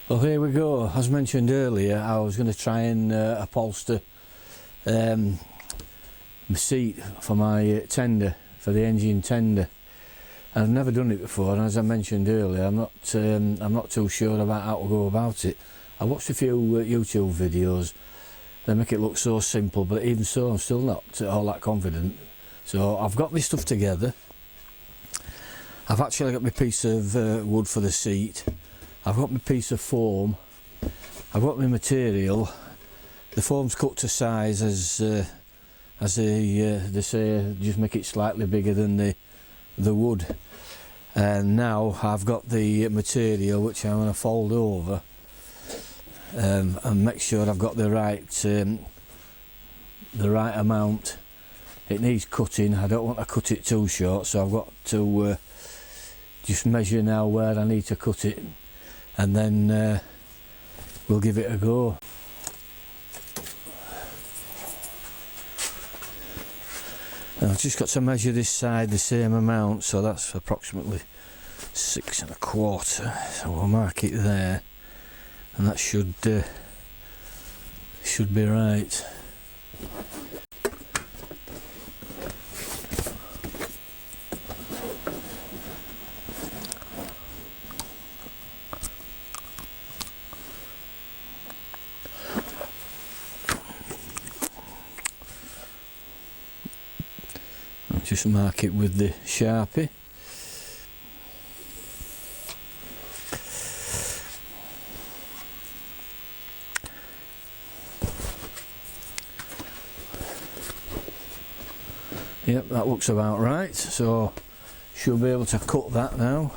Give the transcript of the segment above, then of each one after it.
Well, here we go. As mentioned earlier, I was going to try and upholster my seat for my tender, for the engine tender. I've never done it before, and as I mentioned earlier, I'm not too sure about how to go about it. I watched a few YouTube videos. They make it look so simple, but even so, I'm still not all that confident. So I've got my stuff together. I've actually got my piece of wood for the seat. I've got my piece of foam. I've got my material. The foam's cut to size as they say, just make it slightly bigger than the wood. And now I've got the material which I'm going to fold over and make sure I've got the right amount. It needs cutting. I don't want to cut it too short, so I've got to just measure now where I need to cut it, and then we'll give it a go. And I've just got to measure this side the same amount, so that's approximately 6 1/4. So we'll mark it there, and that should be right. Just mark it with the Sharpie. Yep, that looks about right, so should be able to cut that now.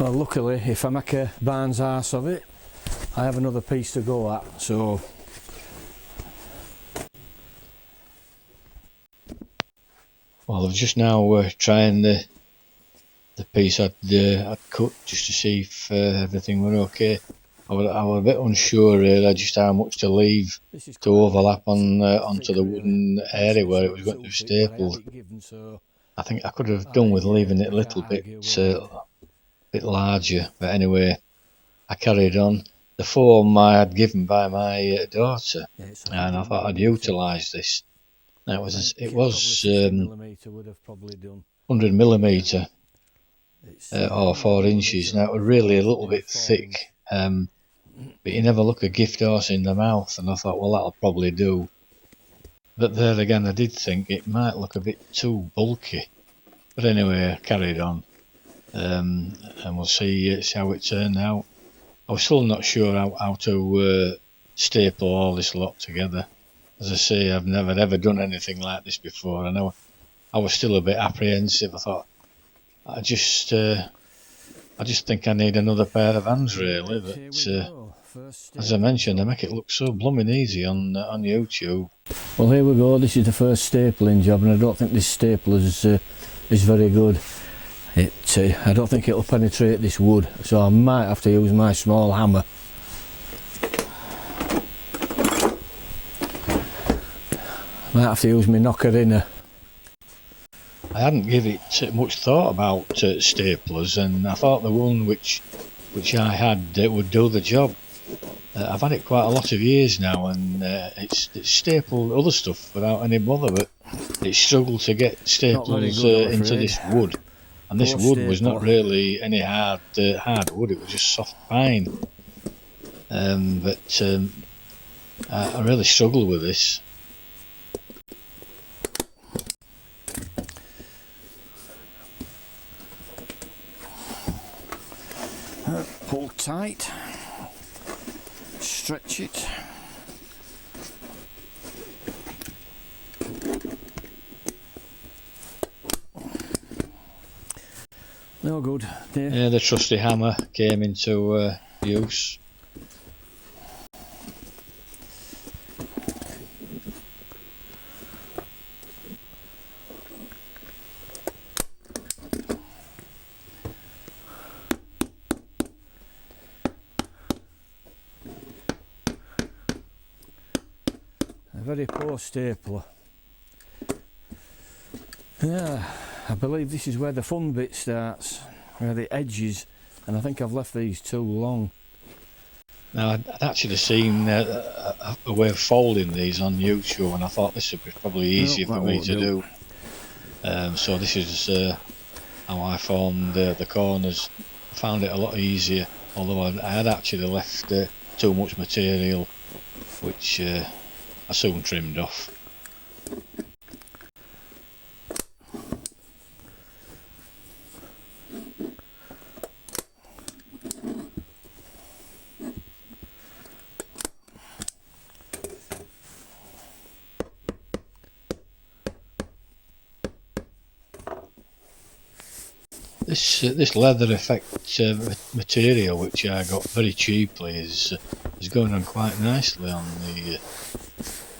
Well, luckily, if I make a barn's arse of it, I have another piece to go at, so well, I've just now trying the piece I'd cut just to see if everything were okay. I was a bit unsure really just how much to leave to overlap on onto the wooden area where it was going to be stapled. I think I could have done with leaving it a little bit larger, but anyway, I carried on. The foam I had given by my daughter, and I thought I'd utilise this. Now it was 100mm or 4 inches. Now it was really a little bit thick, but you never look a gift horse in the mouth, and I thought, well, that'll probably do. But there again, I did think it might look a bit too bulky. But anyway, I carried on. And we'll see how it turned out. I was still not sure how to staple all this lot together. As I say, I've never ever done anything like this before. I know I was still a bit apprehensive. I thought I just think I need another pair of hands really. But as I mentioned, they make it look so blooming easy on YouTube. Well, here we go. This is the first stapling job, and I don't think this staple is very good. I don't think it'll penetrate this wood, so I might have to use my small hammer. Might have to use my knocker inner. I hadn't given it much thought about staplers, and I thought the one which I had would do the job. I've had it quite a lot of years now, and it's stapled other stuff without any bother, but it struggled to get staples into this wood. And this wood was not really any hard wood, it was just soft pine. But I really struggled with this. Pull tight, stretch it. No good, dear. Yeah, the trusty hammer came into use. A very poor stapler. Yeah, I believe this is where the fun bit starts, where the edges, and I think I've left these too long. Now, I'd actually seen a way of folding these on YouTube, and I thought this would be probably easier for me to do. So this is how I formed the corners. I found it a lot easier, although I had actually left too much material, which I soon trimmed off. This leather effect material, which I got very cheaply, is going on quite nicely on the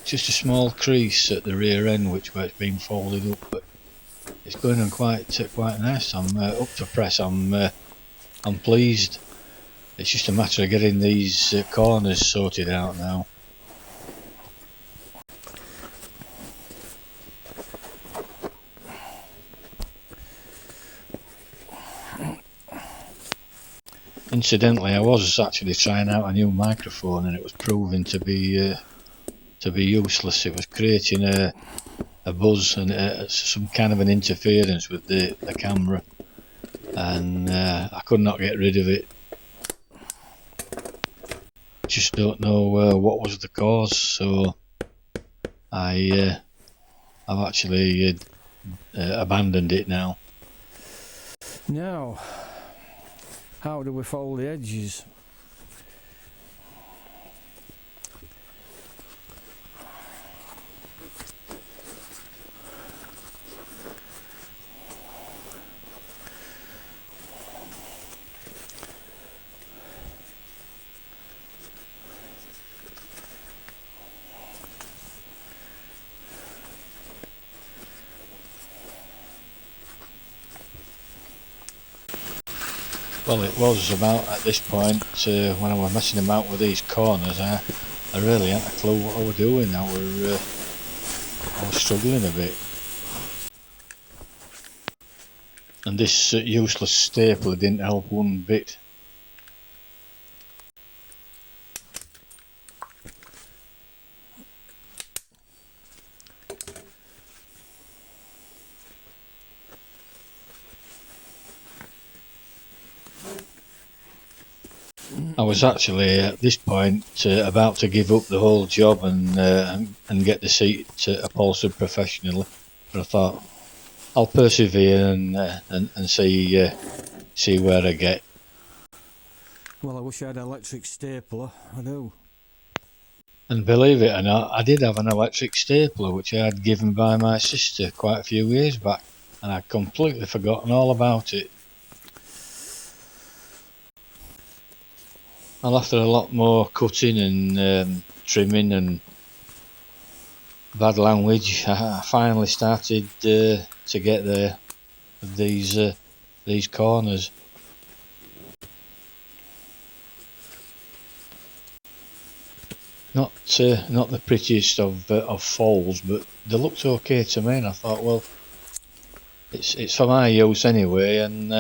just a small crease at the rear end, where it's been folded up, but it's going on quite nice. I'm up to press. I'm pleased. It's just a matter of getting these corners sorted out now. Incidentally, I was actually trying out a new microphone, and it was proving to be useless. It was creating a buzz and some kind of an interference with the camera, and I could not get rid of it. Just don't know what was the cause, so I've actually abandoned it now. Now, how do we fold the edges? Well, it was about at this point when I was messing about with these corners, I really hadn't a clue what I was doing. I was struggling a bit, and this useless stapler didn't help one bit. I was actually at this point about to give up the whole job and get the seat upholstered professionally, but I thought I'll persevere and see where I get. Well, I wish I had an electric stapler, I do. And believe it or not, I did have an electric stapler which I had given by my sister quite a few years back, and I'd completely forgotten all about it. Well, after a lot more cutting and trimming and bad language, I finally started to get there with these corners. Not the prettiest of folds, but they looked okay to me, and I thought, well, it's for my use anyway, and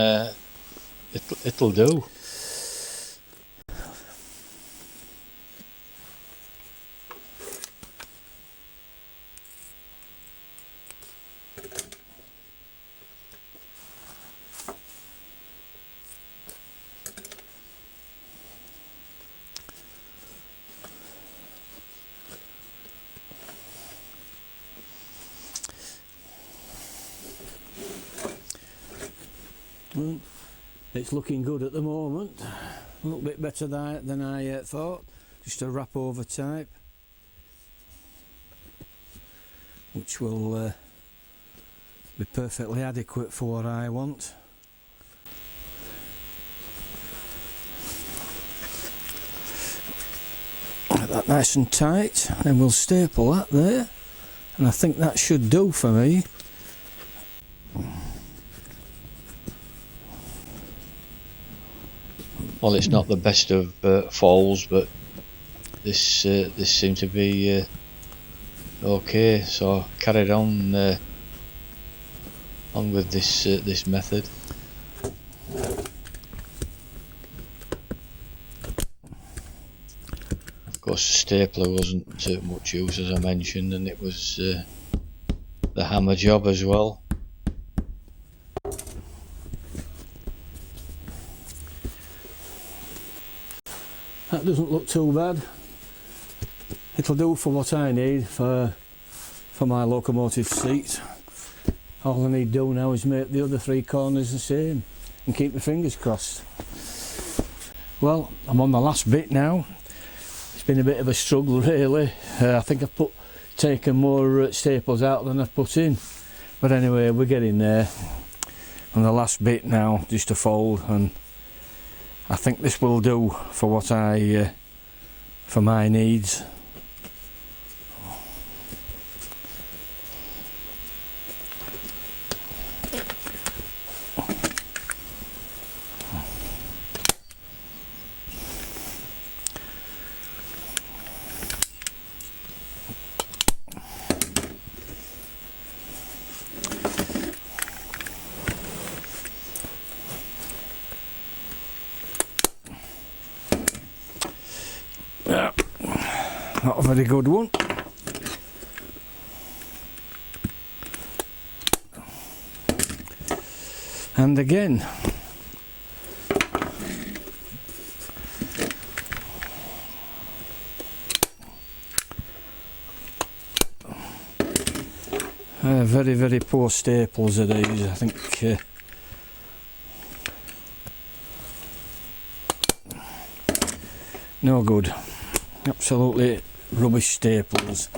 it'll do. It's looking good at the moment, a little bit better than I thought. Just a wrap over type, which will be perfectly adequate for what I want. Get that nice and tight, and then we'll staple that there, and I think that should do for me. Well, it's not the best of falls, but this seemed to be okay. So carried on with this method. Of course, the stapler wasn't much use, as I mentioned, and it was the hammer job as well. That doesn't look too bad. It'll do for what I need for my locomotive seat. All I need to do now is make the other three corners the same and keep my fingers crossed. Well, I'm on the last bit now. It's been a bit of a struggle really. I think I've taken more staples out than I've put in. But anyway, we're getting there. On the last bit now, just to fold, and I think this will do for what for my needs. Not a very good one. And again. Very, very poor staples are these, I think. No good. Absolutely rubbish staples.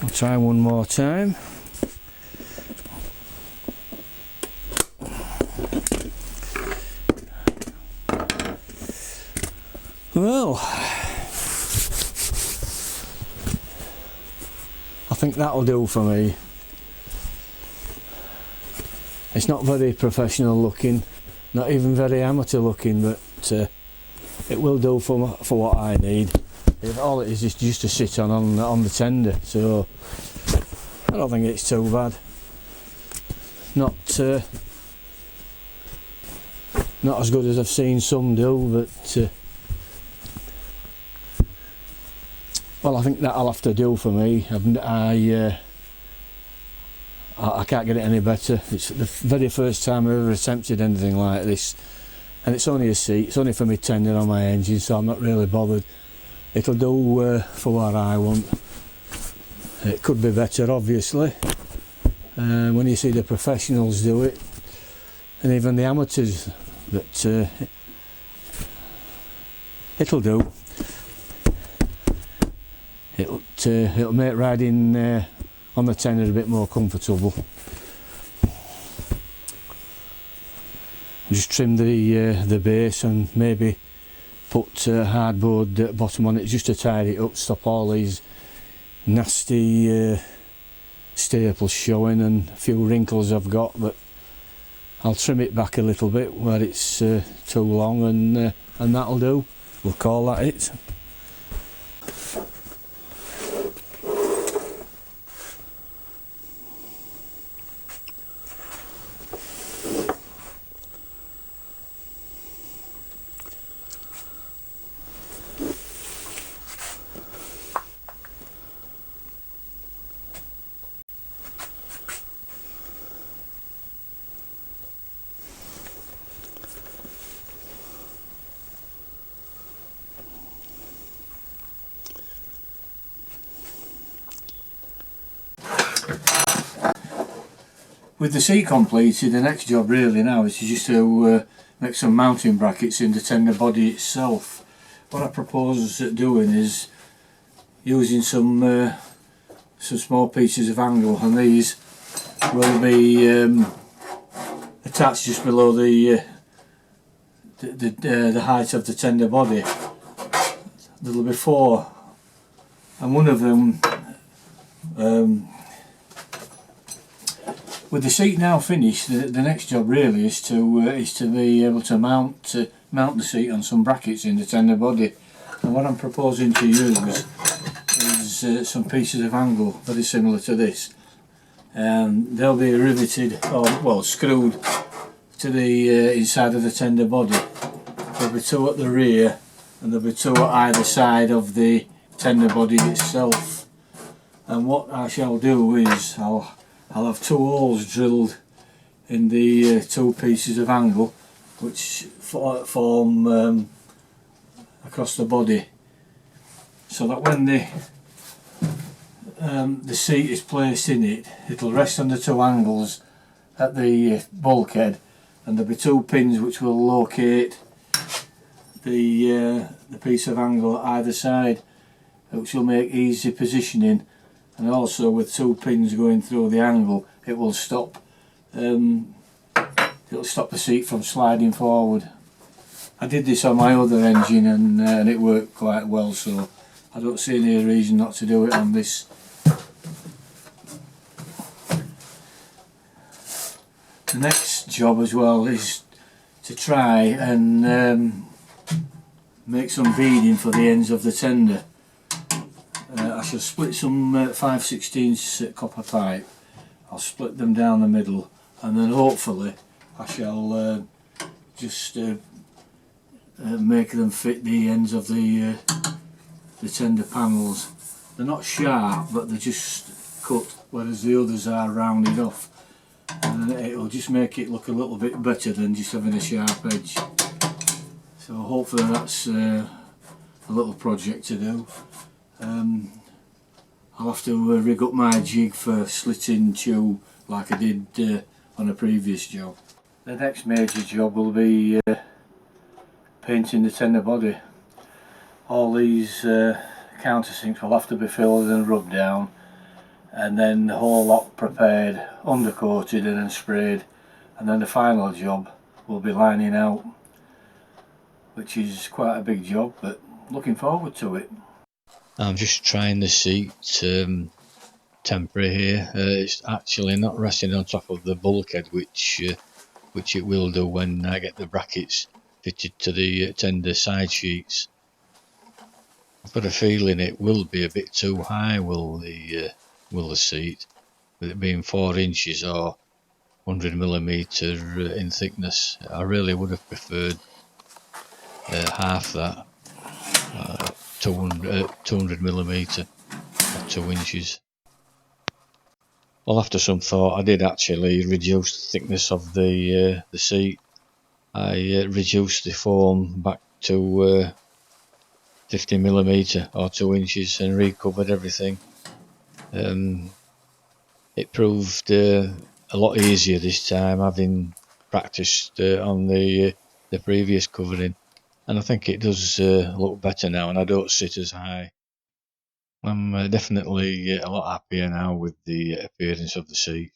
I'll try one more time. Well, I think that'll do for me. It's not very professional looking, not even very amateur looking, but it will do for what I need. All it is just to sit on the tender, so I don't think it's too bad. Not as good as I've seen some do, but well, I think that'll have to do for me. I can't get it any better. It's the very first time I've ever attempted anything like this, and it's only a seat, it's only for me tender on my engine, so I'm not really bothered. It'll do for what I want. It could be better, obviously, when you see the professionals do it, and even the amateurs, but it'll do. It'll make riding on the tender a bit more comfortable. Just trim the base and maybe put hardboard bottom on it just to tidy it up, stop all these nasty staples showing and a few wrinkles I've got, but I'll trim it back a little bit where it's too long, and that'll do. We'll call that it. With the seat completed, the next job really now is just to make some mounting brackets in the tender body itself. What I propose doing is using some small pieces of angle, and these will be attached just below the height of the tender body. There'll be 4, and one of them, with the seat now finished, the next job really is to be able to mount the seat on some brackets in the tender body. And what I'm proposing to use is some pieces of angle very similar to this, and they'll be riveted, or well, screwed to the inside of the tender body. There'll be 2 at the rear, and there'll be 2 at either side of the tender body itself. And what I shall do is I'll have 2 holes drilled in the 2 pieces of angle, which form across the body, so that when the seat is placed in it, it'll rest on the 2 angles at the bulkhead, and there'll be 2 pins which will locate the piece of angle at either side, which will make easy positioning. And also with 2 pins going through the angle, it will stop it'll stop the seat from sliding forward. I did this on my other engine and it worked quite well, so I don't see any reason not to do it on this. The next job as well is to try and make some beading for the ends of the tender. I shall split some 5/16 copper pipe. I'll split them down the middle, and then hopefully I shall just make them fit the ends of the tender panels. They're not sharp, but they're just cut, whereas the others are rounded off, and it'll just make it look a little bit better than just having a sharp edge. So hopefully that's a little project to do. I'll have to rig up my jig for slitting tube like I did on a previous job. The next major job will be painting the tender body. All these countersinks will have to be filled and rubbed down, and then the whole lot prepared, undercoated and then sprayed, and then the final job will be lining out, which is quite a big job, but looking forward to it. I'm just trying the seat temporary here. It's actually not resting on top of the bulkhead, which it will do when I get the brackets fitted to the tender side sheets. I've got a feeling it will be a bit too high, will the seat, with it being 4 inches or 100mm in thickness. I really would have preferred half that, 200mm or 2 inches. Well, after some thought, I did actually reduce the thickness of the seat. I reduced the foam back to 50mm or 2 inches and recovered everything. It proved a lot easier this time, having practiced on the previous covering, and I think it does look better now, and I don't sit as high. I'm definitely a lot happier now with the appearance of the seat.